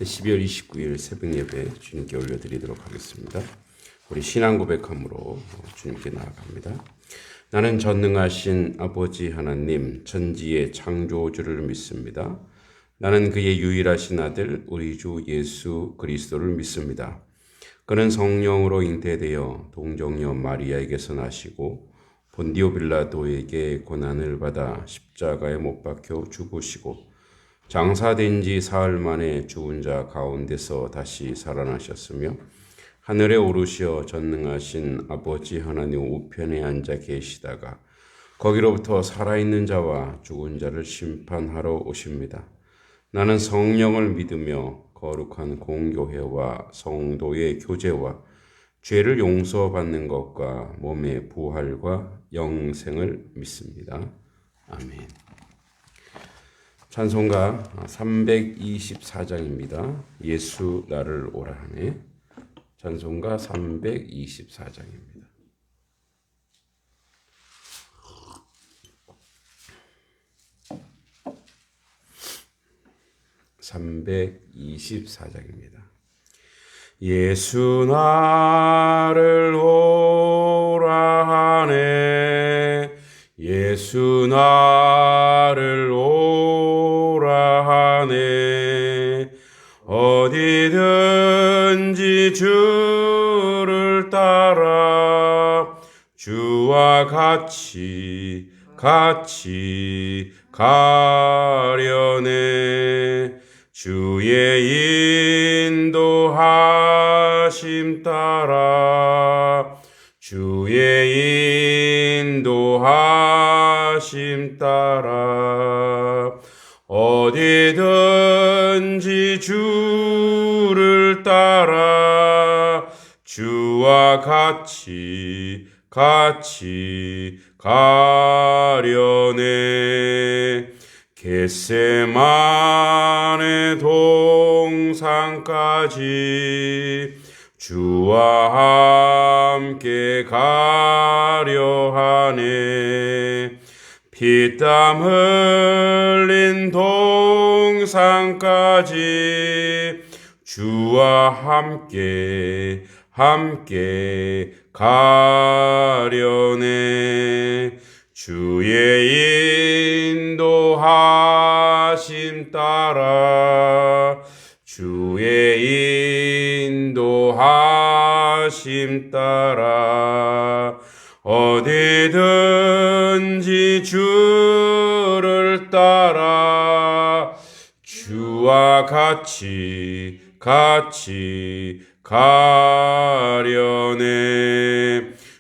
12월 29일 새벽 예배 주님께 올려드리도록 하겠습니다. 우리 신앙 고백함으로 주님께 나아갑니다. 나는 전능하신 아버지 하나님 천지의 창조주를 믿습니다. 나는 그의 유일하신 아들 우리 주 예수 그리스도를 믿습니다. 그는 성령으로 잉태되어 동정녀 마리아에게서 나시고 본디오 빌라도에게 고난을 받아 십자가에 못 박혀 죽으시고 장사된 지 사흘 만에 죽은 자 가운데서 다시 살아나셨으며 하늘에 오르시어 전능하신 아버지 하나님 우편에 앉아 계시다가 거기로부터 살아있는 자와 죽은 자를 심판하러 오십니다. 나는 성령을 믿으며 거룩한 공교회와 성도의 교제와 죄를 용서받는 것과 몸의 부활과 영생을 믿습니다. 아멘. 찬송가 324장입니다. 예수 나를 오라 하네. 찬송가 324장입니다. 예수 나를 오라 하네. 예수 나를 오라 하네. 어디든지 주를 따라 주와 같이 가려네. 주의 인도하심 따라 주의 인도하심 따라 어디든지 주를 따라 주와 같이 가려네. 겟세마네 동산까지 주와 함께 가려 하네. 피땀 흘린 동산까지 주와 함께 가려네. 주의 인도하심 따라 주의 인도하심 따라 어디든지 주를 따라 주와 같이 가려네.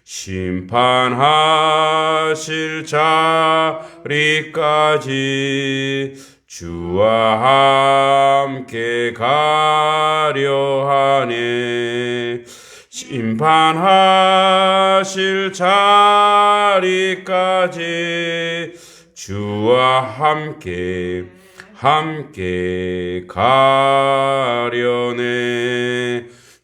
심판하실 자리까지 주와 함께 가려 하네. 심판하실 자리까지 주와 함께 가려네.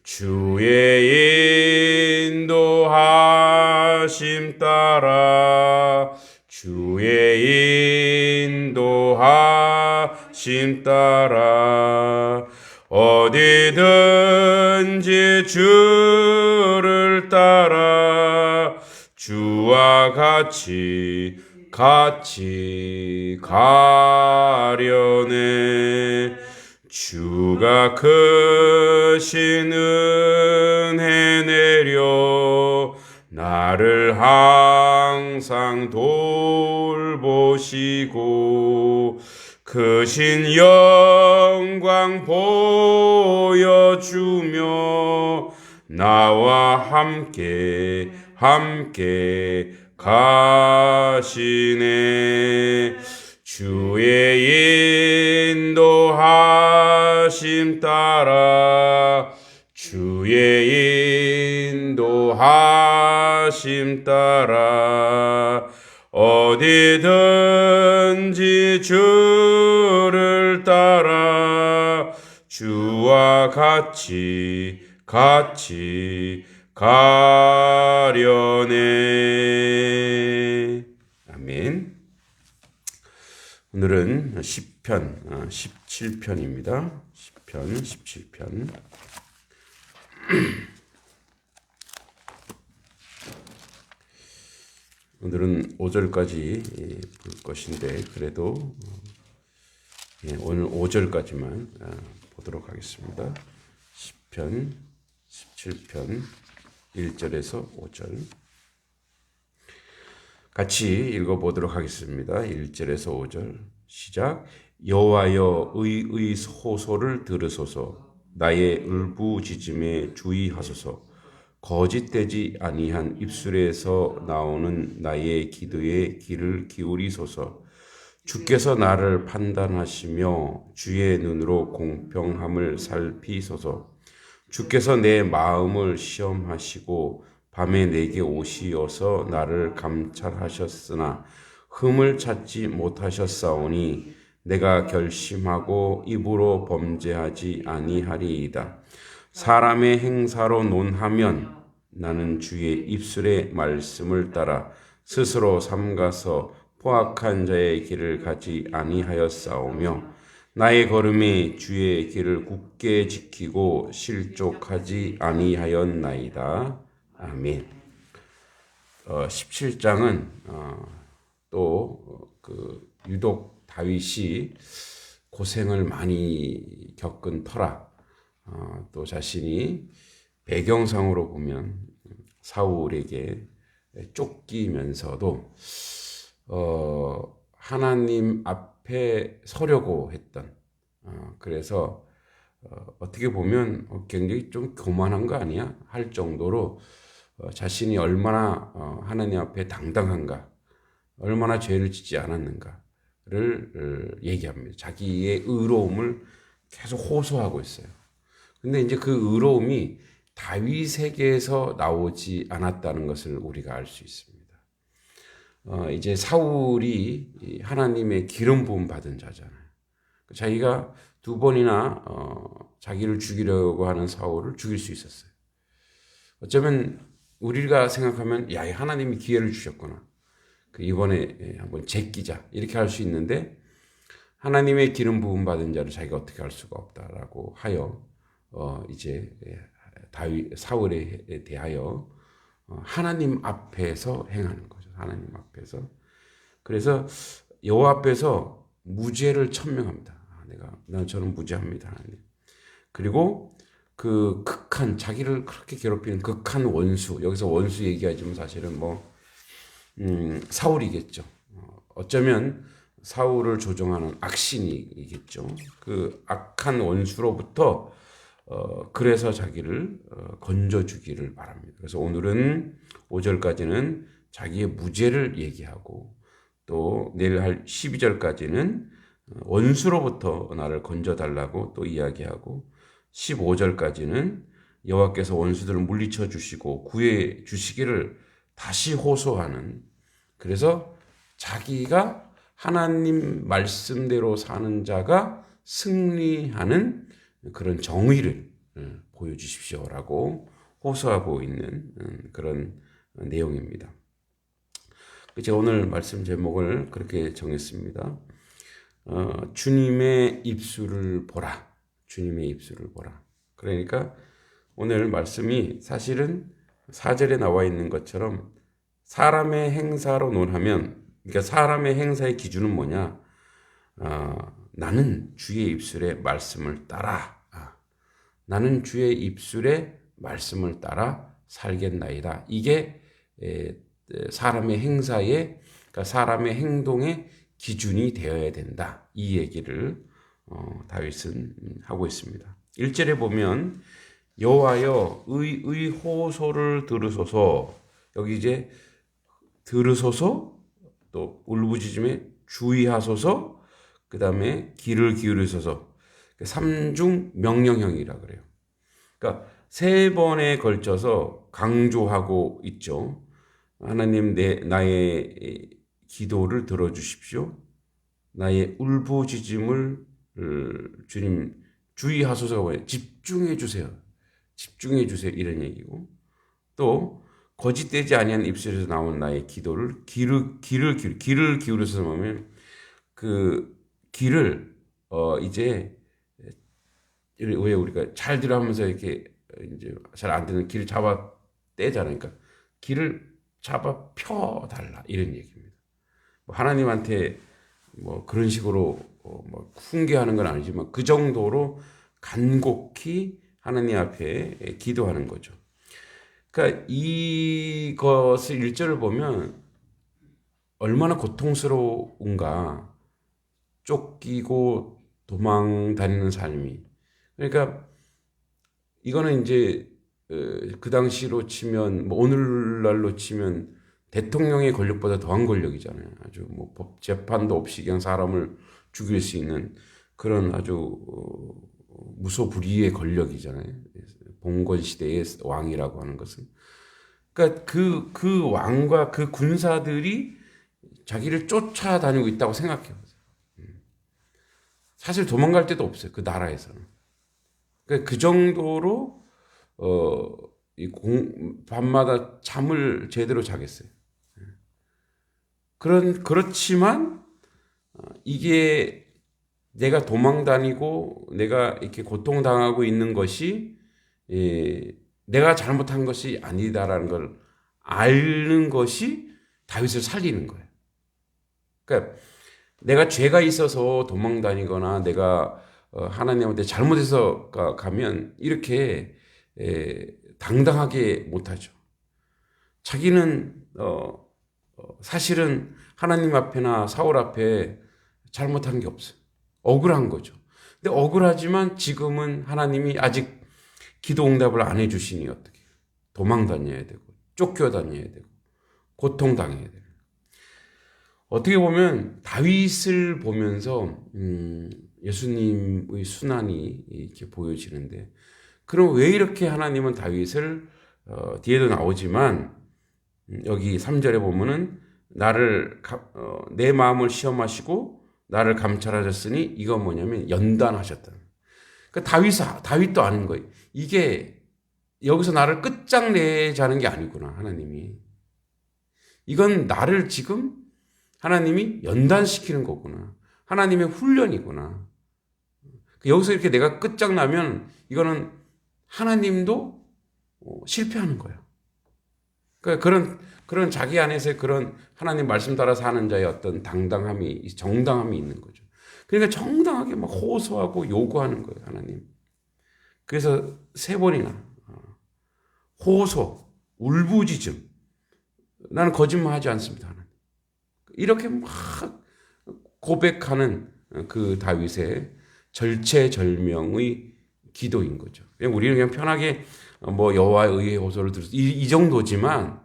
주의 인도하심 따라 주의 인도하심 따라 어디든지 주를 따라 주와 같이 가려네. 주가 크신 은혜 내려 나를 항상 돌보시고 크신 영광 보여주며 나와 함께 가시네. 주의 인도하심 따라 주의 인도하심 따라 어디든지 주를 따라 주와 같이 가려네. 아멘. 오늘은 시편 17편입니다. 시편 17편. 오늘은 5절까지 볼 것인데 그래도 오늘 5절까지만 보도록 하겠습니다. 시편 17편 1절에서 5절 같이 읽어보도록 하겠습니다. 1절에서 5절 시작. 여호와여 의의 호소를 들으소서. 나의 울부짖음에 주의하소서. 거짓되지 아니한 입술에서 나오는 나의 기도에 귀를 기울이소서. 주께서 나를 판단하시며 주의 눈으로 공평함을 살피소서. 주께서 내 마음을 시험하시고 밤에 내게 오시어서 나를 감찰하셨으나 흠을 찾지 못하셨사오니 내가 결심하고 입으로 범죄하지 아니하리이다. 사람의 행사로 논하면 나는 주의 입술의 말씀을 따라 스스로 삼가서 포악한 자의 길을 가지 아니하였사오며 나의 걸음이 주의 길을 굳게 지키고 실족하지 아니하였나이다. 아멘. 17장은 또 유독 다윗이 고생을 많이 겪은 터라. 또 자신이 배경상으로 보면 사울에게 쫓기면서도 하나님 앞에 서려고 했던 그래서 어떻게 보면 굉장히 좀 교만한 거 아니야? 할 정도로 자신이 얼마나 하나님 앞에 당당한가, 얼마나 죄를 짓지 않았는가를 얘기합니다. 자기의 의로움을 계속 호소하고 있어요. 근데 이제 그 의로움이 다윗에게서 나오지 않았다는 것을 우리가 알 수 있습니다. 이제 사울이 하나님의 기름 부음 받은 자잖아요. 자기가 두 번이나 자기를 죽이려고 하는 사울을 죽일 수 있었어요. 어쩌면 우리가 생각하면 야, 하나님이 기회를 주셨구나. 이번에 한번 제끼자 이렇게 할 수 있는데 하나님의 기름 부음 받은 자를 자기가 어떻게 할 수가 없다라고 하여 이제 사울에 대하여 하나님 앞에서 행하는 거죠. 하나님 앞에서. 그래서 여호와 앞에서 무죄를 천명합니다. 저는 무죄합니다, 하나님. 그리고 그 극한 자기를 그렇게 괴롭히는 극한 원수, 여기서 원수 얘기하지만 사실은 사울이겠죠. 어쩌면 사울을 조종하는 악신이겠죠. 그 악한 원수로부터 그래서 자기를 건져주기를 바랍니다. 그래서 오늘은 5절까지는 자기의 무죄를 얘기하고 또 내일 할 12절까지는 원수로부터 나를 건져달라고 또 이야기하고 15절까지는 여호와께서 원수들을 물리쳐 주시고 구해 주시기를 다시 호소하는, 그래서 자기가 하나님 말씀대로 사는 자가 승리하는 그런 정의를 보여주십시오라고 호소하고 있는 그런 내용입니다. 제가 오늘 말씀 제목을 그렇게 정했습니다. 주님의 입술을 보라. 주님의 입술을 보라. 그러니까 오늘 말씀이 사실은 4절에 나와 있는 것처럼 사람의 행사로 논하면, 그러니까 사람의 행사의 기준은 뭐냐? 나는 주의 입술의 말씀을 따라. 나는 주의 입술의 말씀을 따라 살겠나이다. 이게 사람의 행사의, 그러니까 사람의 행동의 기준이 되어야 된다. 이 얘기를 다윗은 하고 있습니다. 1절에 보면 여호와여 의의 호소를 들으소서. 여기 이제 들으소서, 또 울부짖음에 주의하소서, 그 다음에 귀를 기울이소서. 3중 명령형이라 그래요. 그러니까 3번에 걸쳐서 강조하고 있죠. 하나님, 나의 기도를 들어주십시오. 나의 울부짖음을 주님 주의하소서가 뭐예요? 집중해 주세요. 집중해 주세요. 이런 얘기고, 또 거짓되지 아니한 입술에서 나온 나의 기도를 귀를 기울여서 보면 그 귀를 이제 왜 우리가 잘 들어 하면서 이렇게 이제 잘 안 되는 길을 잡아 떼잖아요. 그러니까 길을 잡아 펴 달라 이런 얘기입니다. 뭐 하나님한테 뭐 그런 식으로 뭐 훈계하는 건 아니지만 그 정도로 간곡히 하나님 앞에 기도하는 거죠. 그러니까 이것을 일절을 보면 얼마나 고통스러운가. 쫓기고 도망 다니는 삶이. 그러니까 이거는 이제 그 당시로 치면 뭐 오늘날로 치면 대통령의 권력보다 더한 권력이잖아요. 아주 뭐 법 재판도 없이 그냥 사람을 죽일 수 있는 그런 아주 무소불위의 권력이잖아요. 봉건 시대의 왕이라고 하는 것은. 그러니까 그 왕과 그 군사들이 자기를 쫓아다니고 있다고 생각해요. 사실 도망갈 데도 없어요. 그 나라에서는. 그러니까 그 정도로 밤마다 잠을 제대로 자겠어요. 그렇지만 이게 내가 도망 다니고 내가 이렇게 고통당하고 있는 것이 내가 잘못한 것이 아니다라는 걸 아는 것이 다윗을 살리는 거예요. 그러니까 내가 죄가 있어서 도망 다니거나 내가 하나님한테 잘못해서 가면 이렇게 당당하게 못하죠. 자기는 사실은 하나님 앞에나 사울 앞에 잘못한 게 없어요. 억울한 거죠. 근데 억울하지만 지금은 하나님이 아직 기도 응답을 안 해주시니 어떻게 도망 다녀야 되고 쫓겨 다녀야 되고 고통 당해야 되고. 어떻게 보면 다윗을 보면서 예수님의 순환이 이렇게 보여지는데, 그럼 왜 이렇게 하나님은 다윗을 뒤에도 나오지만 여기 3절에 보면은 내 마음을 시험하시고 나를 감찰하셨으니 이건 뭐냐면 연단하셨다. 그러니까 다윗도 아는 거예요. 이게 여기서 나를 끝장내자는 게 아니구나, 하나님이. 이건 나를 지금 하나님이 연단시키는 거구나. 하나님의 훈련이구나. 여기서 이렇게 내가 끝장나면 이거는 하나님도 실패하는 거예요. 그러니까 그런 자기 안에서의 그런 하나님 말씀 따라 사는 자의 어떤 정당함이 있는 거죠. 그러니까 정당하게 막 호소하고 요구하는 거예요, 하나님. 그래서 3번이나 호소, 울부짖음. 나는 거짓말하지 않습니다, 하나님. 이렇게 막 고백하는 그 다윗의 절체절명의 기도인 거죠. 우리는 그냥 편하게 뭐 여호와의 의의 호소를 들어서 이 정도지만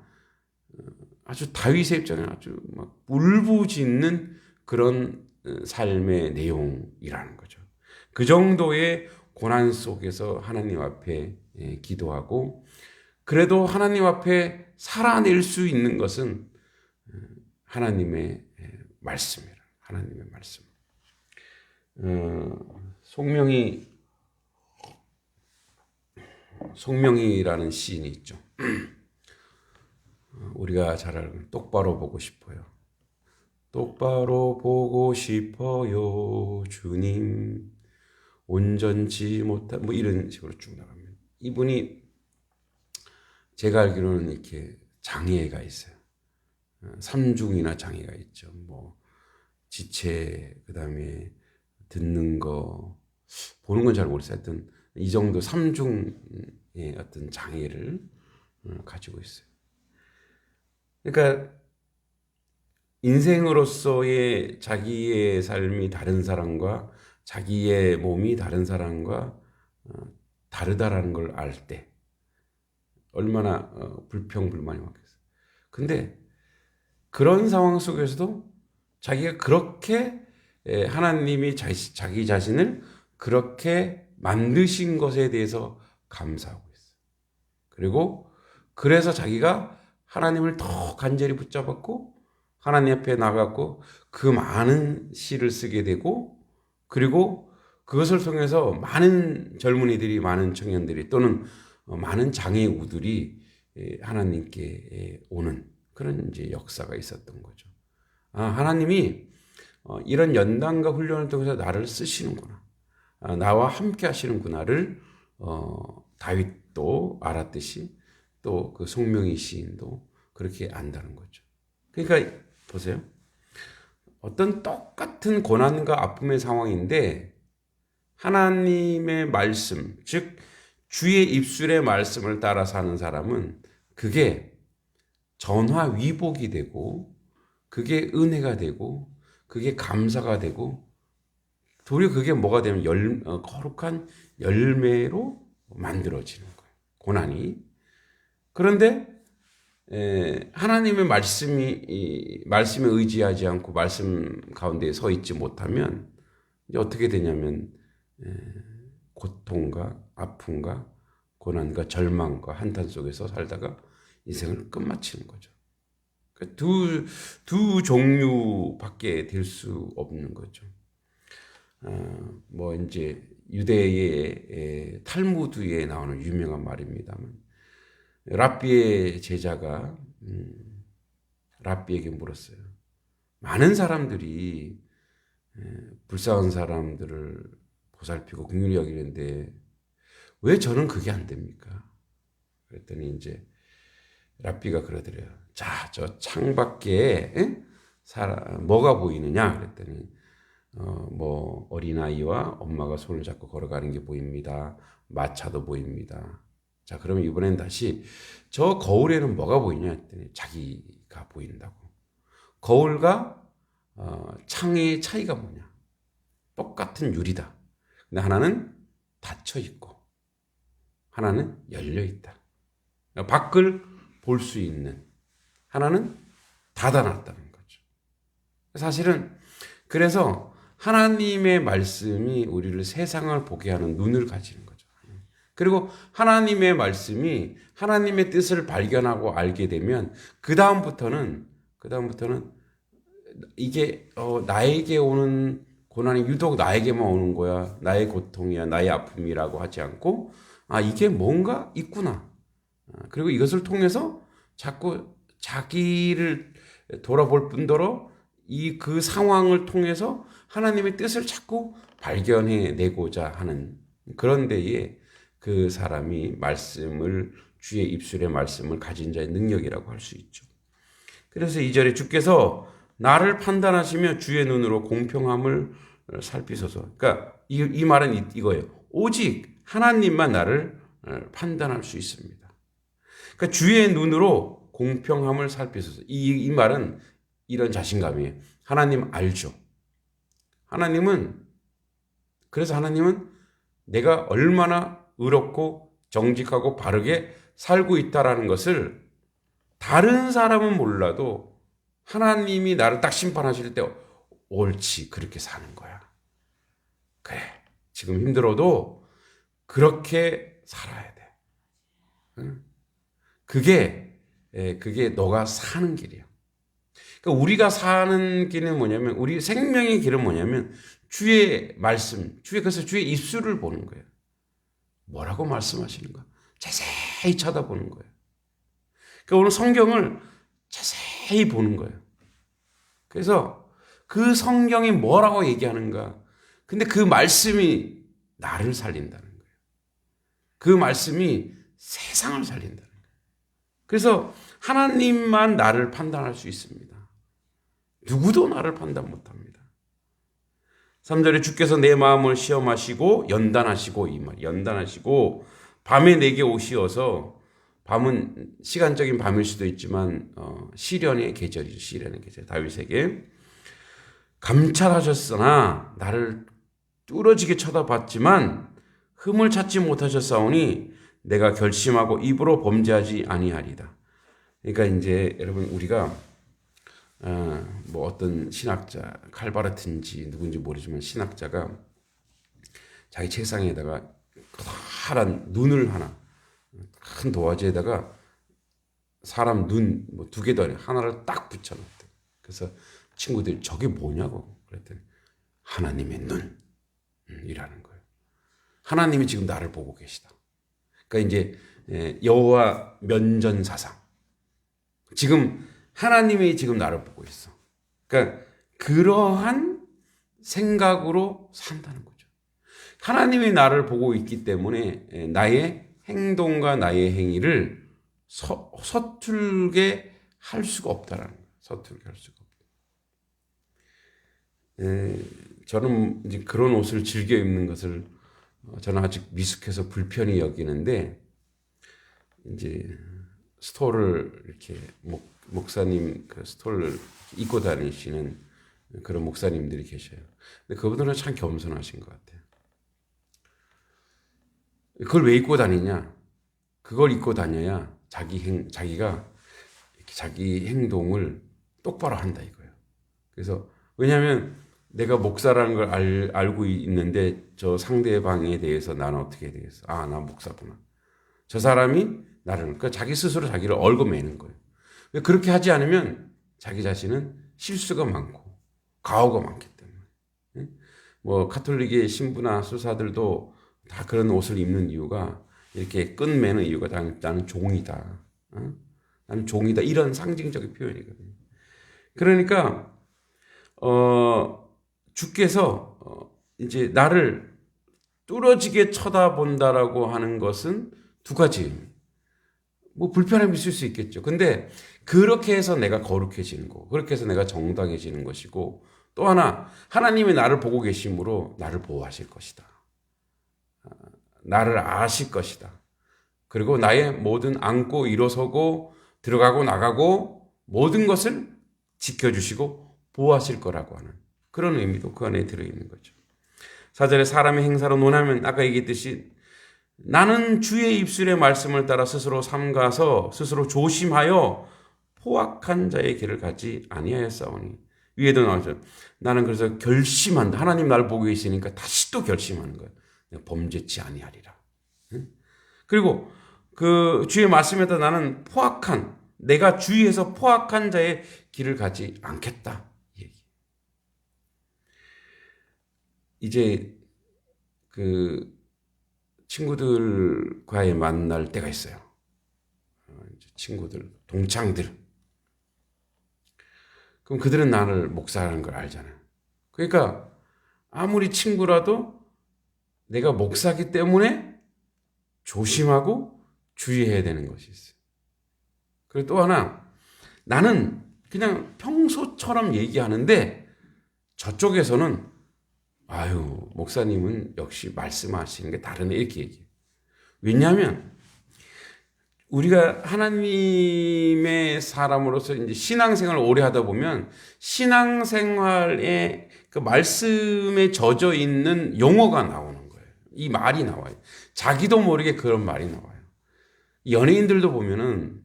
아주 다윗의 입장에 아주 막 울부짖는 그런 삶의 내용이라는 거죠. 그 정도의 고난 속에서 하나님 앞에 기도하고, 그래도 하나님 앞에 살아낼 수 있는 것은 하나님의 말씀이라. 하나님의 말씀. 송명이라는 시인이 있죠. 우리가 잘 알고 똑바로 보고 싶어요. 똑바로 보고 싶어요, 주님. 온전치 못한 뭐 이런 식으로 쭉 나가면, 이분이 제가 알기로는 이렇게 장애가 있어요. 삼중이나 장애가 있죠. 뭐 지체, 그다음에 듣는 거, 보는 건 잘 모르겠어요. 하여튼 이 정도 삼중의 어떤 장애를 가지고 있어요. 그러니까 인생으로서의 자기의 삶이 다른 사람과 자기의 몸이 다른 사람과 다르다라는 걸 알 때 얼마나 불평불만이 많겠어요. 근데 그런 상황 속에서도 자기가 그렇게 하나님이 자기 자신을 그렇게 만드신 것에 대해서 감사하고 있어요. 그리고 그래서 자기가 하나님을 더 간절히 붙잡았고 하나님 앞에 나갔고 그 많은 시를 쓰게 되고, 그리고 그것을 통해서 많은 젊은이들이, 많은 청년들이 또는 많은 장애우들이 하나님께 오는 그런 이제 역사가 있었던 거죠. 하나님이 이런 연단과 훈련을 통해서 나를 쓰시는구나. 나와 함께 하시는구나를 다윗도 알았듯이 또 그 송명희 시인도 그렇게 안다는 거죠. 그러니까 보세요. 어떤 똑같은 고난과 아픔의 상황인데 하나님의 말씀, 즉 주의 입술의 말씀을 따라 사는 사람은 그게 전화위복이 되고 그게 은혜가 되고 그게 감사가 되고 도리어 그게 뭐가 되면 거룩한 열매로 만들어지는 거예요. 고난이. 그런데 하나님의 말씀에 의지하지 않고 말씀 가운데 서 있지 못하면 이제 어떻게 되냐면 고통과 아픔과 고난과 절망과 한탄 속에서 살다가 인생을 끝마치는 거죠. 두 종류밖에 될 수 없는 거죠. 뭐 이제 유대의 탈무드에 나오는 유명한 말입니다만 랍비의 제자가 랍비에게 물었어요. 많은 사람들이 불쌍한 사람들을 보살피고 긍휼히 여기는데 왜 저는 그게 안 됩니까? 그랬더니 이제 랍비가 그러더래요. 자, 저 창밖에 뭐가 보이느냐? 그랬더니 뭐 어린아이와 엄마가 손을 잡고 걸어가는 게 보입니다. 마차도 보입니다. 자, 그러면 이번엔 다시 저 거울에는 뭐가 보이냐 했더니 자기가 보인다고. 거울과 창의 차이가 뭐냐? 똑같은 유리다. 근데 하나는 닫혀 있고 하나는 열려 있다. 밖을 볼 수 있는 하나는 닫아놨다는 거죠. 사실은 그래서 하나님의 말씀이 우리를 세상을 보게 하는 눈을 가지는 거죠. 그리고 하나님의 말씀이 하나님의 뜻을 발견하고 알게 되면 그 다음부터는 이게 나에게 오는 고난이 유독 나에게만 오는 거야. 나의 고통이야. 나의 아픔이라고 하지 않고 이게 뭔가 있구나. 그리고 이것을 통해서 자꾸 자기를 돌아볼 뿐더러 그 상황을 통해서 하나님의 뜻을 자꾸 발견해내고자 하는 그런 데에 그 사람이 주의 입술의 말씀을 가진 자의 능력이라고 할 수 있죠. 그래서 2절에 주께서 나를 판단하시며 주의 눈으로 공평함을 살피소서. 그러니까 이 말은 이거예요. 오직 하나님만 나를 판단할 수 있습니다. 그러니까 주의 눈으로 공평함을 살피소서. 이 말은 이런 자신감이에요. 하나님 알죠. 그래서 하나님은 내가 얼마나 의롭고 정직하고 바르게 살고 있다라는 것을 다른 사람은 몰라도 하나님이 나를 딱 심판하실 때 옳지, 그렇게 사는 거야. 그래, 지금 힘들어도 그렇게 살아야 돼. 그게 너가 사는 길이야. 그러니까 우리가 사는 길은 뭐냐면, 우리 생명의 길은 뭐냐면, 주의 말씀, 그래서 주의 입술을 보는 거예요. 뭐라고 말씀하시는가? 자세히 쳐다보는 거예요. 그러니까 오늘 성경을 자세히 보는 거예요. 그래서 그 성경이 뭐라고 얘기하는가? 근데 그 말씀이 나를 살린다는 거예요. 그 말씀이 세상을 살린다는 거예요. 그래서 하나님만 나를 판단할 수 있습니다. 누구도 나를 판단 못합니다. 3절에 주께서 내 마음을 시험하시고 연단하시고, 이 말 연단하시고 밤에 내게 오시어서, 밤은 시간적인 밤일 수도 있지만 시련의 계절이죠. 시련의 계절. 다윗에게 감찰하셨으나 나를 뚫어지게 쳐다봤지만 흠을 찾지 못하셨사오니 내가 결심하고 입으로 범죄하지 아니하리다. 그러니까 이제 여러분, 우리가 뭐 어떤 신학자, 칼바르트인지 누군지 모르지만 신학자가 자기 책상에다가 커다란 눈을 하나, 큰 도화지에다가 사람 눈 뭐 2개 더 하나를 딱 붙여놨대. 그래서 친구들이 저게 뭐냐고 그랬더니 하나님의 눈이라는 거예요. 하나님이 지금 나를 보고 계시다. 그러니까 이제 여호와 면전사상. 지금 하나님이 지금 나를 보고 있어. 그러니까 그러한 생각으로 산다는 거죠. 하나님이 나를 보고 있기 때문에 나의 행동과 나의 행위를 서툴게 할 수가 없다라는 거예요. 서툴게 할 수가 없다. 저는 이제 그런 옷을 즐겨 입는 것을 저는 아직 미숙해서 불편히 여기는데, 이제 스토를 이렇게 목사님 그 스토를 입고 다니시는 그런 목사님들이 계셔요. 근데 그분들은 참 겸손하신 것 같아요. 그걸 왜 입고 다니냐? 그걸 입고 다녀야 자기가 자기 행동을 똑바로 한다 이거예요. 그래서 왜냐하면 내가 목사라는 걸 알고 있는데 저 상대방에 대해서 나는 어떻게 해야 되겠어? 아, 나 목사구나. 저 사람이 나를, 그러니까 자기 스스로 자기를 얽어매는 거예요. 그렇게 하지 않으면 자기 자신은 실수가 많고 가오가 많기 때문에. 뭐 카톨릭의 신부나 수사들도 다 그런 옷을 입는 이유가, 이렇게 끈매는 이유가 나는 종이다. 나는 종이다. 이런 상징적인 표현이거든요. 그러니까 주께서 이제 나를 뚫어지게 쳐다본다라고 하는 것은 두 가지. 뭐 불편함이 있을 수 있겠죠. 근데 그렇게 해서 내가 거룩해지는 거, 그렇게 해서 내가 정당해지는 것이고, 또 하나, 하나님이 나를 보고 계심으로 나를 보호하실 것이다. 나를 아실 것이다. 그리고 나의 모든 앉고 일어서고 들어가고 나가고 모든 것을 지켜주시고 보호하실 거라고 하는 그런 의미도 그 안에 들어있는 거죠. 4절에 사람의 행사로 논하면 아까 얘기했듯이 나는 주의 입술의 말씀을 따라 스스로 삼가서 스스로 조심하여 포악한 자의 길을 가지 아니하였사오니. 위에도 나오죠. 나는 그래서 결심한다. 하나님 나를 보고 계시니까 다시 또 결심하는 거예요. 내가 범죄치 아니하리라. 그리고 그 주의 말씀에 따라 나는 내가 주위에서 포악한 자의 길을 가지 않겠다. 이제 그 친구들과의 만날 때가 있어요. 친구들, 동창들. 그럼 그들은 나를 목사라는 걸 알잖아요. 그러니까 아무리 친구라도 내가 목사기 때문에 조심하고 주의해야 되는 것이 있어요. 그리고 또 하나, 나는 그냥 평소처럼 얘기하는데 저쪽에서는 아유, 목사님은 역시 말씀하시는 게 다르네 이렇게 얘기해요. 왜냐하면 우리가 하나님의 사람으로서 이제 신앙생활을 오래 하다 보면 신앙생활에 그 말씀에 젖어 있는 용어가 나오는 거예요. 이 말이 나와요. 자기도 모르게 그런 말이 나와요. 연예인들도 보면은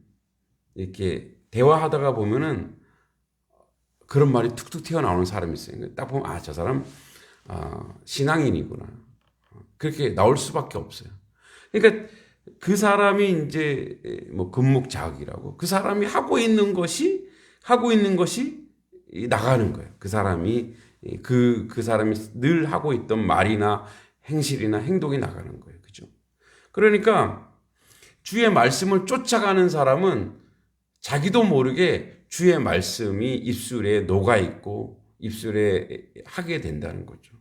이렇게 대화하다가 보면은 그런 말이 툭툭 튀어나오는 사람이 있어요. 딱 보면 저 사람 신앙인이구나. 그렇게 나올 수밖에 없어요. 그러니까 그 사람이 이제 뭐 금묵자학이라고 그 사람이 하고 있는 것이 나가는 거예요. 그 사람이 그 사람이 늘 하고 있던 말이나 행실이나 행동이 나가는 거예요. 그죠? 그러니까 주의 말씀을 쫓아가는 사람은 자기도 모르게 주의 말씀이 입술에 녹아 있고 입술에 하게 된다는 거죠.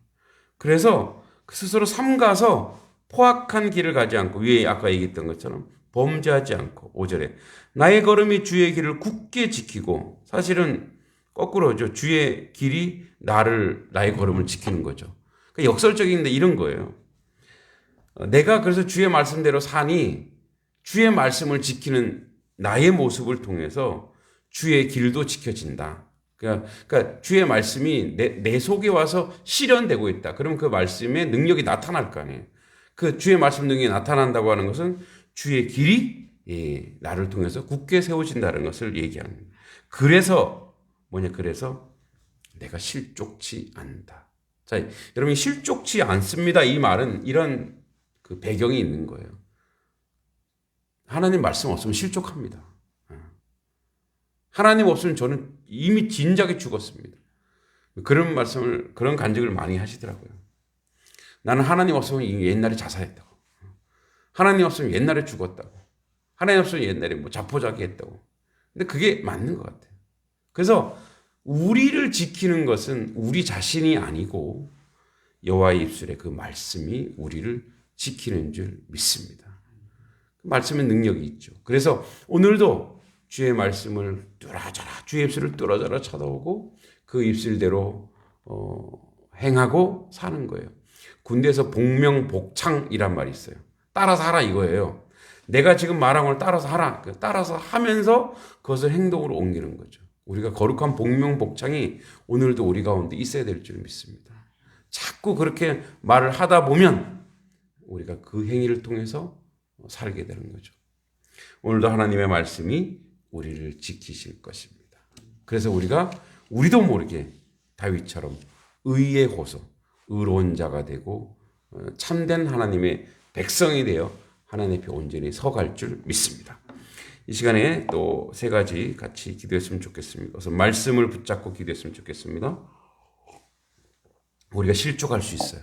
그래서 스스로 삼가서 포악한 길을 가지 않고, 위에 아까 얘기했던 것처럼 범죄하지 않고, 5절에 나의 걸음이 주의 길을 굳게 지키고, 사실은 거꾸로죠. 주의 길이 나의 걸음을 지키는 거죠. 그러니까 역설적인데 이런 거예요. 내가 그래서 주의 말씀대로 사니 주의 말씀을 지키는 나의 모습을 통해서 주의 길도 지켜진다. 그러니까 주의 말씀이 내 속에 와서 실현되고 있다. 그러면 그 말씀의 능력이 나타날 거 아니에요. 그 주의 말씀 능력이 나타난다고 하는 것은 주의 길이 나를 통해서 굳게 세워진다는 것을 얘기합니다. 그래서 내가 실족치 않는다. 자, 여러분 실족치 않습니다. 이 말은 이런 그 배경이 있는 거예요. 하나님 말씀 없으면 실족합니다. 하나님 없으면 저는 이미 진작에 죽었습니다. 그런 간증을 많이 하시더라고요. 나는 하나님 없으면 이미 옛날에 자살했다고. 하나님 없으면 옛날에 죽었다고. 하나님 없으면 옛날에 자포자기했다고. 근데 그게 맞는 것 같아요. 그래서 우리를 지키는 것은 우리 자신이 아니고 여호와의 입술의 그 말씀이 우리를 지키는 줄 믿습니다. 그 말씀의 능력이 있죠. 그래서 오늘도 주의 말씀을 뚫어져라, 주의 입술을 뚫어져라 쳐다보고 그 입술대로 행하고 사는 거예요. 군대에서 복명복창이란 말이 있어요. 따라서 하라 이거예요. 내가 지금 말한 걸 따라서 하라. 따라서 하면서 그것을 행동으로 옮기는 거죠. 우리가 거룩한 복명복창이 오늘도 우리 가운데 있어야 될 줄 믿습니다. 자꾸 그렇게 말을 하다 보면 우리가 그 행위를 통해서 살게 되는 거죠. 오늘도 하나님의 말씀이 우리를 지키실 것입니다. 그래서 우리도 모르게 다윗처럼 의의 호소, 의로운 자가 되고 참된 하나님의 백성이 되어 하나님 앞에 온전히 서갈 줄 믿습니다. 이 시간에 또 세 가지 같이 기도했으면 좋겠습니다. 우선 말씀을 붙잡고 기도했으면 좋겠습니다. 우리가 실족할 수 있어요.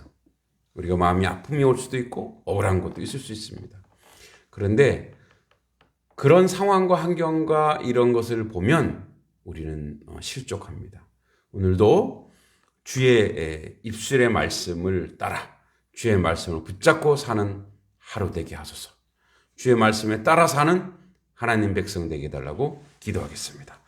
우리가 마음이 아픔이 올 수도 있고 억울한 것도 있을 수 있습니다. 그런데 그런 상황과 환경과 이런 것을 보면 우리는 실족합니다. 오늘도 주의 입술의 말씀을 따라 주의 말씀을 붙잡고 사는 하루 되게 하소서. 주의 말씀에 따라 사는 하나님 백성 되게 해달라고 기도하겠습니다.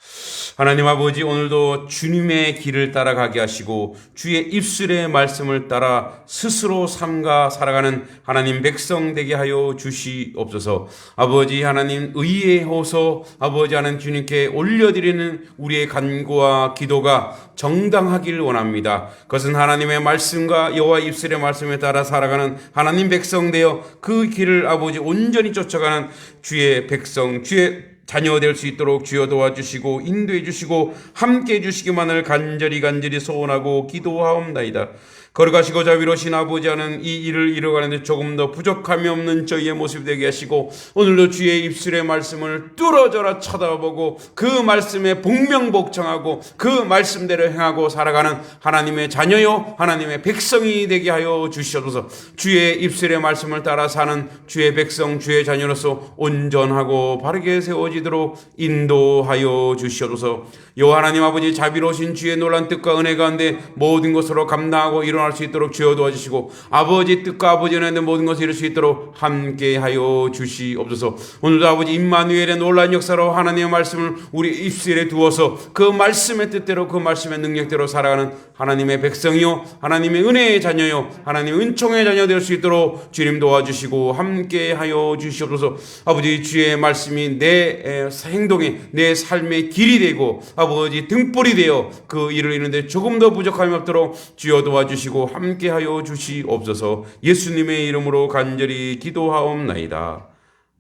하나님 아버지, 오늘도 주님의 길을 따라가게 하시고 주의 입술의 말씀을 따라 스스로 삼가 살아가는 하나님 백성 되게 하여 주시옵소서. 아버지 하나님, 의의 호소 아버지 하나님 주님께 올려드리는 우리의 간구와 기도가 정당하길 원합니다. 그것은 하나님의 말씀과 여호와 입술의 말씀에 따라 살아가는 하나님 백성 되어 그 길을 아버지 온전히 쫓아가는 주의 백성, 주의 자녀 될 수 있도록 주여 도와주시고 인도해 주시고 함께해 주시기만을 간절히 소원하고 기도하옵나이다. 걸어가시고 자비로우신 아버지 하는 이 일을 이뤄가는데 조금 더 부족함이 없는 저희의 모습이 되게 하시고 오늘도 주의 입술의 말씀을 뚫어져라 쳐다보고 그 말씀에 복명복창하고 그 말씀대로 행하고 살아가는 하나님의 자녀요 하나님의 백성이 되게 하여 주시옵소서. 주의 입술의 말씀을 따라 사는 주의 백성 주의 자녀로서 온전하고 바르게 세워지도록 인도하여 주시옵소서. 여호와 하나님 아버지, 자비로우신 주의 놀란 뜻과 은혜 가운데 모든 것으로 감당하고 일어날 수 있도록 주여 도와주시고 아버지 뜻과 아버지 은혜의 모든 것을 이룰 수 있도록 함께하여 주시옵소서. 오늘도 아버지 임마누엘의 놀란 역사로 하나님의 말씀을 우리 입술에 두어서 그 말씀의 뜻대로 그 말씀의 능력대로 살아가는 하나님의 백성이요 하나님의 은혜의 자녀요 하나님의 은총의 자녀 될 수 있도록 주님 도와주시고 함께하여 주시옵소서. 아버지, 주의 말씀이 내 행동에 내 삶의 길이 되고 아버지 등불이 되어 그 일을 이루는데 조금 더 부족함이 없도록 주여 도와주시고 함께하여 주시옵소서. 예수님의 이름으로 간절히 기도하옵나이다.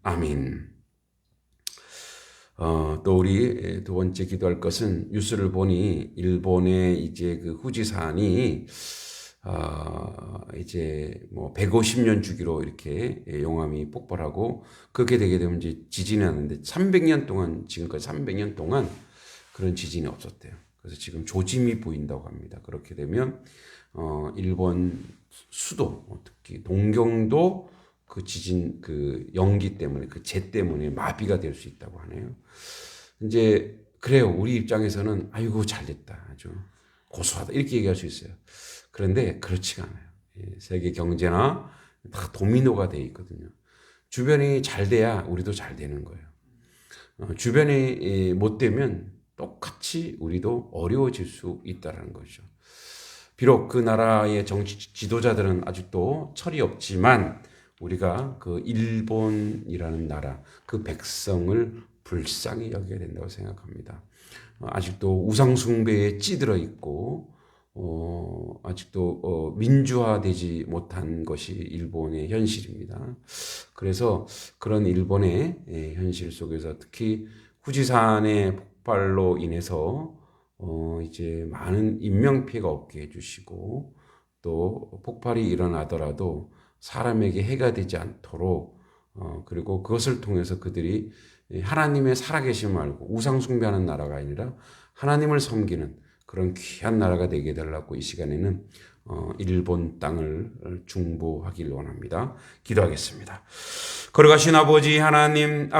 아멘. 또 우리 두 번째 기도할 것은 뉴스를 보니 일본의 이제 그 후지산이 이제 뭐 150년 주기로 이렇게 용암이 폭발하고 그렇게 되게 되면 이제 지진이 나는데 300년 동안 지금까지 300년 동안 그런 지진이 없었대요. 그래서 지금 조짐이 보인다고 합니다. 그렇게 되면 일본 수도 특히 동경도 그 지진 그 연기 때문에 그 재 때문에 마비가 될 수 있다고 하네요. 이제 그래요. 우리 입장에서는 아이고 잘됐다, 아주 고소하다 이렇게 얘기할 수 있어요. 그런데 그렇지가 않아요. 세계 경제나 다 도미노가 돼 있거든요. 주변이 잘 돼야 우리도 잘 되는 거예요. 주변이 못 되면 똑같이 우리도 어려워질 수 있다는 거죠. 비록 그 나라의 정치 지도자들은 아직도 철이 없지만 우리가 그 일본이라는 나라 그 백성을 불쌍히 여겨야 된다고 생각합니다. 아직도 우상 숭배에 찌들어 있고 아직도 민주화되지 못한 것이 일본의 현실입니다. 그래서 그런 일본의 현실 속에서 특히 후지산의 폭발로 인해서 이제 많은 인명 피해가 없게 해주시고 또 폭발이 일어나더라도 사람에게 해가 되지 않도록 그리고 그것을 통해서 그들이 하나님의 살아계심을 알고 우상 숭배하는 나라가 아니라 하나님을 섬기는 그런 귀한 나라가 되게 해달라고 이 시간에는 일본 땅을 중보하길 원합니다. 기도하겠습니다. 걸어가신 아버지 하나님,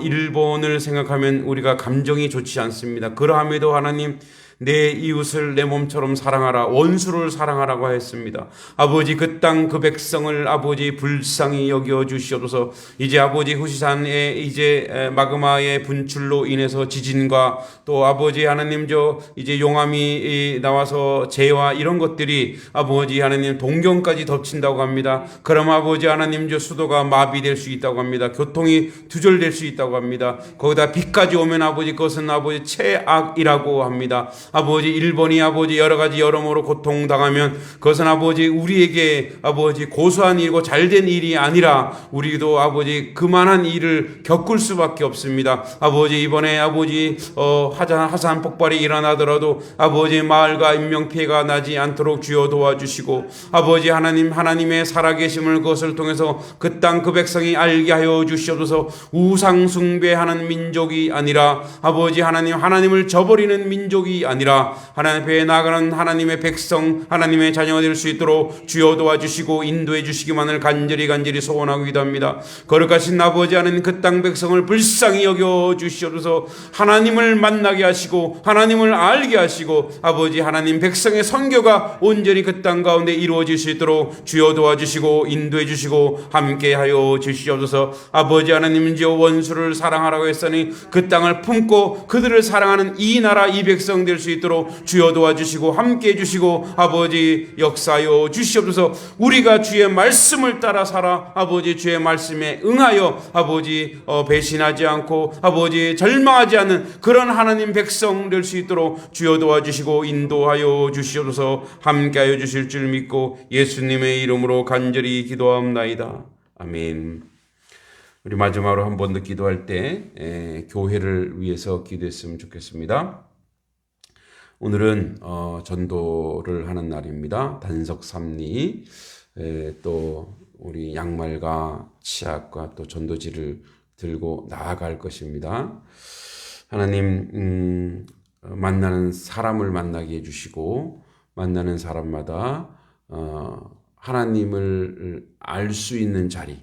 일본을 생각하면 우리가 감정이 좋지 않습니다. 그러함에도 하나님, 내 이웃을 내 몸처럼 사랑하라, 원수를 사랑하라고 하였습니다. 아버지, 그 땅 그 백성을 아버지 불쌍히 여겨 주시옵소서. 이제 아버지 후시산에 이제 마그마의 분출로 인해서 지진과 또 아버지 하나님 이제 용암이 나와서 재와 이런 것들이 아버지 하나님 동경까지 덮친다고 합니다. 그럼 아버지 하나님 수도가 마비될 수 있다고 합니다. 교통이 두절될 수 있다고 합니다. 거기다 비까지 오면 아버지 그것은 아버지 최악이라고 합니다. 아버지 일본이 아버지 여러 가지 여러모로 고통당하면 그것은 아버지 우리에게 아버지 고소한 일이고 잘된 일이 아니라 우리도 아버지 그만한 일을 겪을 수밖에 없습니다. 아버지 이번에 아버지 화산 폭발이 일어나더라도 아버지 마을과 인명피해가 나지 않도록 주여 도와주시고 아버지 하나님의 살아계심을 그것을 통해서 그 땅 그 백성이 알게 하여 주시옵소서. 우상 숭배하는 민족이 아니라 아버지 하나님을 저버리는 민족이 아니라 하나님 앞에 나아가는 하나님의 백성, 하나님의 자녀가 될 수 있도록 주여 도와주시고 인도해 주시기만을 간절히 소원하고 기도합니다. 거룩하신 아버지 하나님, 그 땅 백성을 불쌍히 여겨 주시옵소서. 하나님을 만나게 하시고 하나님을 알게 하시고 아버지 하나님 백성의 선교가 온전히 그 땅 가운데 이루어질 수 있도록 주여 도와주시고 인도해 주시고 함께하여 주시옵소서. 아버지 하나님, 이제 원수를 사랑하라고 했으니 그 땅을 품고 그들을 사랑하는 이 나라 이 백성 될 수 있도록 주여 도와주시고 함께해 주시고 아버지 역사하여 주시옵소서. 우리가 주의 말씀을 따라 살아 아버지 주의 말씀에 응하여 아버지 배신하지 않고 아버지 절망하지 않는 그런 하나님 백성 될 수 있도록 주여 도와주시고 인도하여 주시옵소서. 함께하여 주실 줄 믿고 예수님의 이름으로 간절히 기도합나이다. 아멘. 우리 마지막으로 한 번 더 기도할 때 교회를 위해서 기도했으면 좋겠습니다. 오늘은 전도를 하는 날입니다. 단석 삼리, 또 우리 양말과 치약과 또 전도지를 들고 나아갈 것입니다. 하나님, 만나는 사람을 만나게 해주시고 만나는 사람마다 하나님을 알 수 있는 자리,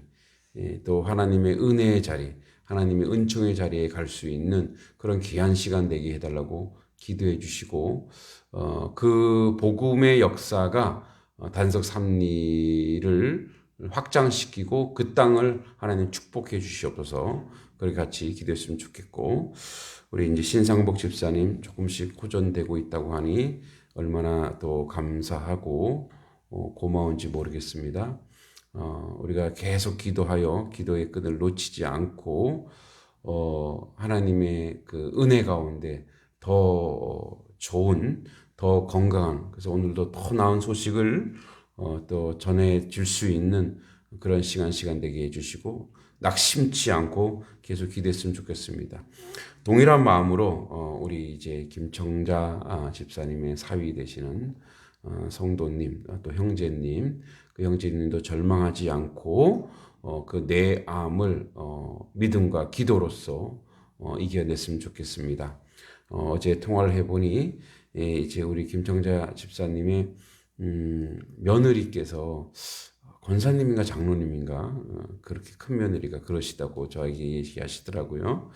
또 하나님의 은혜의 자리, 하나님의 은총의 자리에 갈 수 있는 그런 귀한 시간 되게 해달라고 기도해 주시고 그 복음의 역사가 단석 삼리를 확장시키고 그 땅을 하나님 축복해 주시옵소서. 그렇게 같이 기도했으면 좋겠고, 우리 이제 신상복 집사님 조금씩 호전되고 있다고 하니 얼마나 또 감사하고 고마운지 모르겠습니다. 우리가 계속 기도하여 기도의 끈을 놓치지 않고 하나님의 그 은혜 가운데 더 좋은, 더 건강한, 그래서 오늘도 더 나은 소식을 또 전해줄 수 있는 그런 시간 되게 해주시고 낙심치 않고 계속 기도했으면 좋겠습니다. 동일한 마음으로 우리 이제 김청자 집사님의 사위 되시는 성도님, 또 형제님, 그 형제님도 절망하지 않고 그 내 암을 믿음과 기도로서 이겨냈으면 좋겠습니다. 어제 통화를 해보니 이제 우리 김청자 집사님의 며느리께서 권사님인가 장로님인가 그렇게 큰 며느리가 그러시다고 저에게 얘기하시더라고요.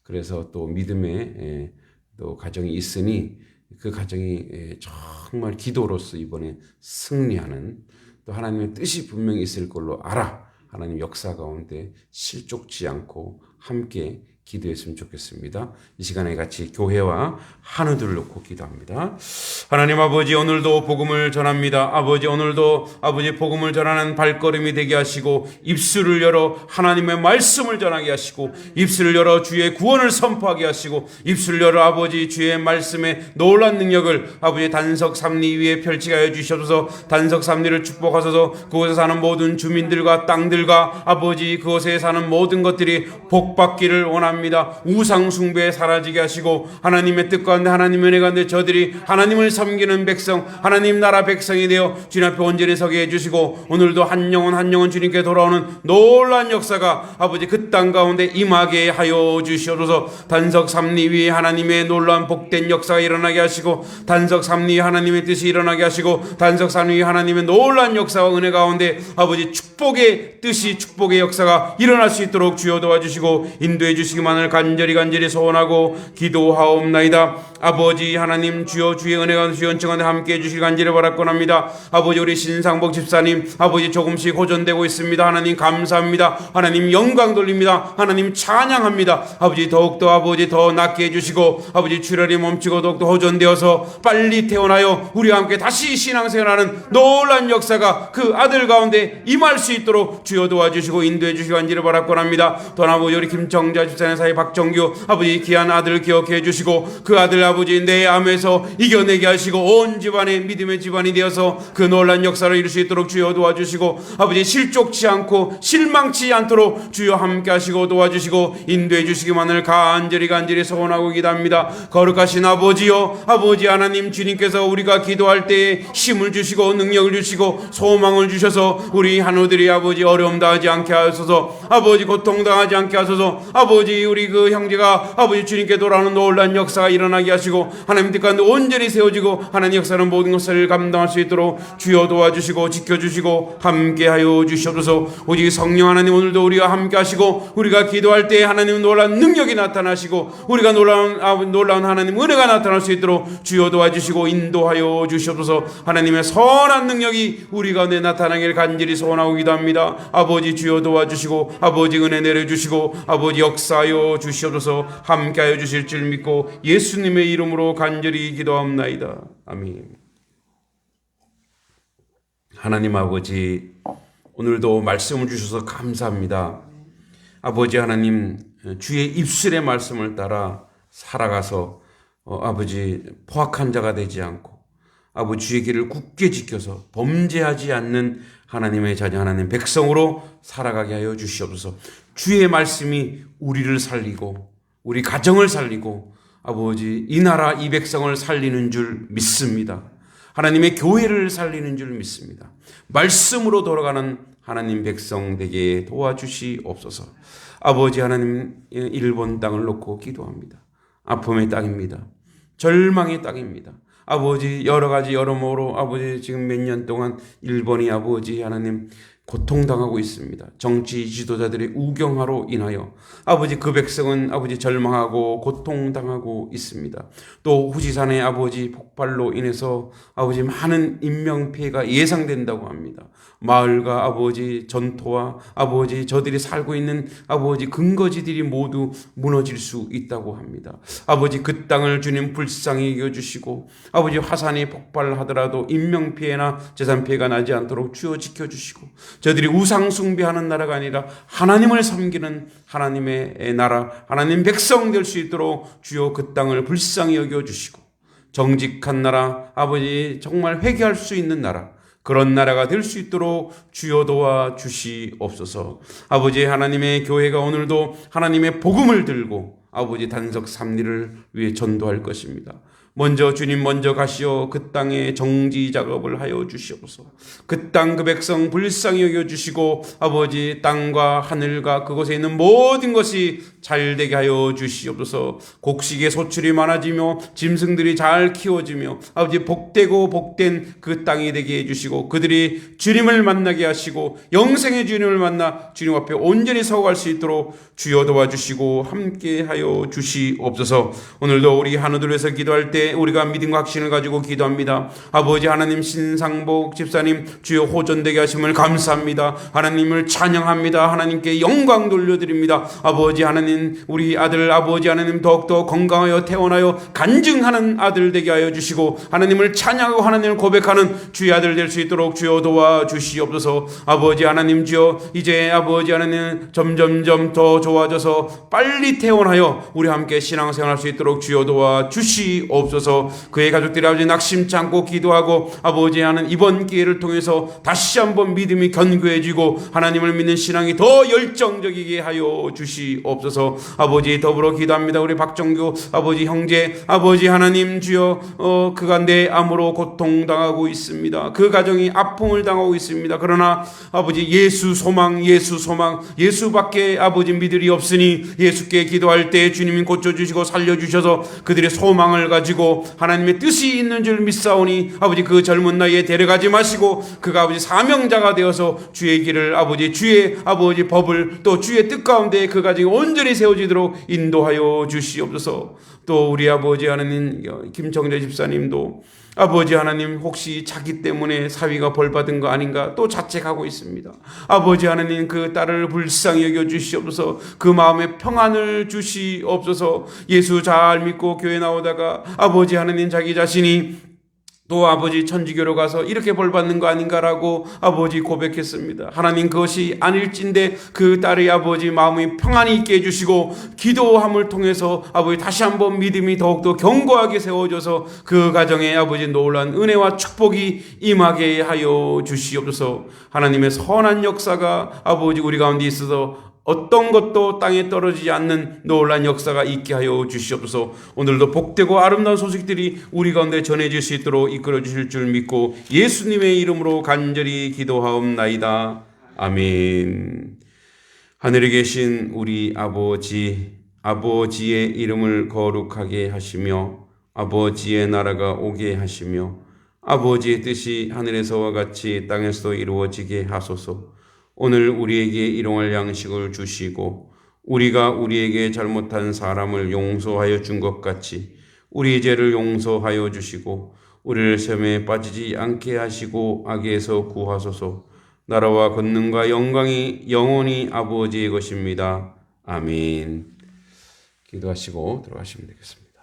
그래서 또 믿음의 또 가정이 있으니 그 가정이 정말 기도로서 이번에 승리하는, 또 하나님의 뜻이 분명히 있을 걸로 알아. 하나님 역사 가운데 실족지 않고 함께 기도했으면 좋겠습니다. 이 시간에 같이 교회와 한우들을 놓고 기도합니다. 하나님 아버지, 오늘도 복음을 전합니다. 아버지, 오늘도 아버지 복음을 전하는 발걸음이 되게 하시고 입술을 열어 하나님의 말씀을 전하게 하시고 입술을 열어 주의 구원을 선포하게 하시고 입술을 열어 아버지 주의 말씀의 놀라운 능력을 아버지 단석 삼리 위에 펼치게 하여 주시옵소서. 단석 삼리를 축복하소서. 그곳에 사는 모든 주민들과 땅들과 아버지 그곳에 사는 모든 것들이 복받기를 원합니다. 원합니다. 우상 숭배 사라지게 하시고 하나님의 뜻 가운데 하나님의 은혜 가운데 저들이 하나님을 섬기는 백성, 하나님 나라 백성이 되어 주님 앞에 온전히 서게 해주시고 오늘도 한 영혼 주님께 돌아오는 놀라운 역사가 아버지 그 땅 가운데 임하게 하여 주시옵소서. 단석 삼리 위에 하나님의 놀라운 복된 역사가 일어나게 하시고 단석 삼리 위에 하나님의 뜻이 일어나게 하시고 단석 삼리 위에 하나님의 놀라운 역사와 은혜 가운데 아버지 축복의 뜻이 축복의 역사가 일어날 수 있도록 주여 도와주시고 인도해 주시기만을 간절히 소원하고 기도하옵나이다. 아버지 하나님 주여 주의 은혜가 주의 은총 가운데 함께해 주시길 간절히 바라옵나이다. 아버지 우리 신상복 집사님 아버지 조금씩 호전되고 있습니다. 하나님 감사합니다. 하나님 영광 돌립니다. 하나님 찬양합니다. 아버지 더욱더 아버지 더 낫게 해주시고 아버지 출혈이 멈추고 더욱더 호전되어서 빨리 태어나요 우리와 함께 다시 신앙생활하는 놀라운 역사가 그 아들 가운데 임할 수 있도록 주여 도와주시고 인도해 주시고 간절히 바라옵나이다. 또 아버지 우리 김정자 집사님 사이 박정규 아버지 귀한 아들 기억해 주시고 그 아들 아버지 내 암에서 이겨내게 하시고 온 집안의 믿음의 집안이 되어서 그 놀라운 역사를 이룰 수 있도록 주여 도와주시고 아버지 실족치 않고 실망치 않도록 주여 함께 하시고 도와주시고 인도해 주시기만을 간절히 소원하고 기도합니다. 거룩하신 아버지요 아버지 하나님 주님께서 우리가 기도할 때에 힘을 주시고 능력을 주시고 소망을 주셔서 우리 한우들이 아버지 어려움 당하지 않게 하소서. 아버지 고통 당하지 않게 하소서. 아버지 우리 그 형제가 아버지 주님께 돌아오는 놀라운 역사가 일어나게 하시고 하나님 뜻 가운데 온전히 세워지고 하나님 역사는 모든 것을 감당할 수 있도록 주여 도와주시고 지켜주시고 함께하여 주시옵소서. 오직 성령 하나님 오늘도 우리와 함께 하시고 우리가 기도할 때 하나님 놀라운 능력이 나타나시고 우리가 놀라운 하나님 은혜가 나타날 수 있도록 주여 도와주시고 인도하여 주시옵소서. 하나님의 선한 능력이 우리 가운데 나타나기를 간절히 소원하고 기도합니다. 아버지 주여 도와주시고 아버지 은혜 내려주시고 아버지 역사하여 주시옵소서. 함께하여 주실 줄 믿고 예수님의 이름으로 간절히 기도합나이다. 아멘. 하나님 아버지 오늘도 말씀을 주셔서 감사합니다. 아버지 하나님 주의 입술의 말씀을 따라 살아가서 아버지 포악한 자가 되지 않고 아버지 주의 길을 굳게 지켜서 범죄하지 않는 하나님의 자녀 하나님 백성으로 살아가게 하여 주시옵소서. 주의 말씀이 우리를 살리고 우리 가정을 살리고 아버지 이 나라 이 백성을 살리는 줄 믿습니다. 하나님의 교회를 살리는 줄 믿습니다. 말씀으로 돌아가는 하나님 백성 되게 도와주시옵소서. 아버지 하나님 일본 땅을 놓고 기도합니다. 아픔의 땅입니다. 절망의 땅입니다. 아버지 여러 가지 여러모로 아버지 지금 몇 년 동안 일본이 아버지 하나님 고통당하고 있습니다. 정치 지도자들의 우경화로 인하여 아버지 그 백성은 아버지 절망하고 고통당하고 있습니다. 또 후지산의 아버지 폭발로 인해서 아버지 많은 인명피해가 예상된다고 합니다. 마을과 아버지 전토와 아버지 저들이 살고 있는 아버지 근거지들이 모두 무너질 수 있다고 합니다. 아버지 그 땅을 주님 불쌍히 여겨주시고 아버지 화산이 폭발하더라도 인명피해나 재산피해가 나지 않도록 주여 지켜주시고 저들이 우상 숭배하는 나라가 아니라 하나님을 섬기는 하나님의 나라 하나님 백성 될 수 있도록 주여 그 땅을 불쌍히 여겨주시고 정직한 나라 아버지 정말 회개할 수 있는 나라 그런 나라가 될 수 있도록 주여 도와 주시옵소서. 아버지 하나님의 교회가 오늘도 하나님의 복음을 들고 아버지 단석 삼리를 위해 전도할 것입니다. 먼저 주님 먼저 가시어 그 땅에 정지 작업을 하여 주시옵소서. 그 땅 그 백성 불쌍히 여겨주시고 아버지 땅과 하늘과 그곳에 있는 모든 것이 잘되게 하여 주시옵소서. 곡식의 소출이 많아지며 짐승들이 잘 키워지며 아버지 복되고 복된 그 땅이 되게 해주시고 그들이 주님을 만나게 하시고 영생의 주님을 만나 주님 앞에 온전히 서갈 수 있도록 주여 도와주시고 함께하여 주시옵소서. 오늘도 우리 한우들 위해서 기도할 때 우리가 믿음과 확신을 가지고 기도합니다. 아버지 하나님 신상복 집사님 주여 호전되게 하심을 감사합니다. 하나님을 찬양합니다. 하나님께 영광 돌려드립니다. 아버지 하나님 우리 아들 아버지 하나님 더욱더 건강하여 태어나여 간증하는 아들 되게 하여 주시고 하나님을 찬양하고 하나님을 고백하는 주의 아들 될 수 있도록 주여 도와주시옵소서. 아버지 하나님 주여 이제 아버지 하나님 점점점 더 좋아져서 빨리 태어나여 우리 함께 신앙생활할 수 있도록 주여 도와주시옵소서. 주시옵소서. 그의 가족들이 아버지 낙심치 않고 기도하고 아버지 하는 이번 기회를 통해서 다시 한번 믿음이 견고해지고 하나님을 믿는 신앙이 더 열정적이게 하여 주시옵소서. 아버지 더불어 기도합니다. 우리 박정규 아버지 형제 아버지 하나님 주여 그가 내 암으로 고통당하고 있습니다. 그 가정이 아픔을 당하고 있습니다. 그러나 아버지 예수 소망 예수밖에 아버지 믿을이 없으니 예수께 기도할 때 주님이 고쳐주시고 살려주셔서 그들의 소망을 가지고 하나님의 뜻이 있는 줄 믿사오니 아버지 그 젊은 나이에 데려가지 마시고 그가 아버지 사명자가 되어서 주의 길을 아버지 주의 아버지 법을 또 주의 뜻 가운데 그 가정이 온전히 세워지도록 인도하여 주시옵소서. 또 우리 아버지 하나님 김정재 집사님도 아버지 하나님 혹시 자기 때문에 사위가 벌받은 거 아닌가 또 자책하고 있습니다. 아버지 하나님 그 딸을 불쌍히 여겨 주시옵소서. 그 마음에 평안을 주시옵소서. 예수 잘 믿고 교회 나오다가 아버지 하나님 자기 자신이 또 아버지 천주교로 가서 이렇게 벌받는 거 아닌가라고 아버지 고백했습니다. 하나님 그것이 아닐진데 그 딸의 아버지 마음이 평안히 있게 해주시고 기도함을 통해서 아버지 다시 한번 믿음이 더욱더 견고하게 세워져서 그 가정에 아버지 놀라운 은혜와 축복이 임하게 하여 주시옵소서. 하나님의 선한 역사가 아버지 우리 가운데 있어서 어떤 것도 땅에 떨어지지 않는 놀란 역사가 있게 하여 주시옵소서. 오늘도 복되고 아름다운 소식들이 우리 가운데 전해질 수 있도록 이끌어 주실 줄 믿고 예수님의 이름으로 간절히 기도하옵나이다. 아멘. 하늘에 계신 우리 아버지의 이름을 거룩하게 하시며 아버지의 나라가 오게 하시며 아버지의 뜻이 하늘에서와 같이 땅에서도 이루어지게 하소서. 오늘 우리에게 일용할 양식을 주시고 우리가 우리에게 잘못한 사람을 용서하여 준 것 같이 우리 죄를 용서하여 주시고 우리를 시험에 빠지지 않게 하시고 악에서 구하소서. 나라와 권능과 영광이 영원히 아버지의 것입니다. 아멘. 기도하시고 들어가시면 되겠습니다.